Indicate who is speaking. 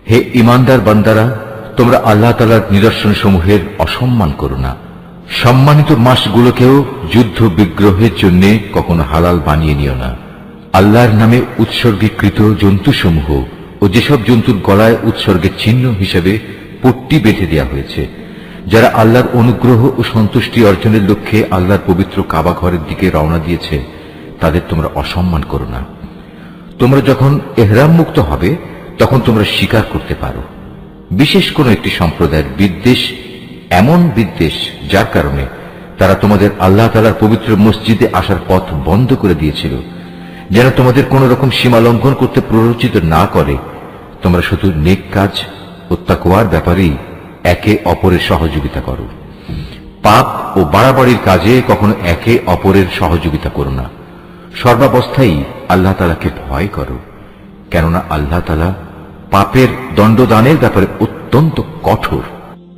Speaker 1: হে ঈমানদার বান্দারা, তোমরা আল্লাহ তাআলার নিদর্শন সমূহের অসম্মান করো না। সম্মানিত মাসগুলোকেও যুদ্ধ বিগ্রহের জন্য কখনো হালাল বানিয়ে নিও না। আল্লাহর নামে উৎসর্গীকৃত জন্তুসমূহ ও যেসব জন্তুর গলায় উৎসর্গের চিহ্ন হিসেবে পট্টি বেঁধে দেওয়া হয়েছে, যারা আল্লাহর অনুগ্রহ ও সন্তুষ্টি অর্জনের লক্ষ্যে আল্লাহর পবিত্র কাবা ঘরের দিকে রওনা দিয়েছে, তাদের তোমরা অসম্মান করো না। তোমরা যখন এহরাম মুক্ত হবে তখন তোমরা স্বীকার করতে পারো। বিশেষ কোন একটি সম্প্রদায়ের বিদ্বেষ এমন বিদ্বেষ যার কারণে তারা তোমাদের আল্লাহ তাআলার পবিত্র মসজিদে আসার পথ বন্ধ করে দিয়েছিল, যেন তোমাদের কোন রকম সীমা লঙ্ঘন করতে প্ররোচিত না করে। তোমরা শুধু নেক কাজ ও তাকওয়ার ব্যাপারেই একে অপরের সহযোগিতা করো। পাপ ও বাড়াবাড়ির কাজে কখনো একে অপরের সহযোগিতা করো না। সর্বাবস্থায় আল্লাহ তাআলাকে ভয় করো, কেননা আল্লাহ তাআলা পাপের দণ্ডদানের ব্যাপারে অত্যন্ত কঠোর।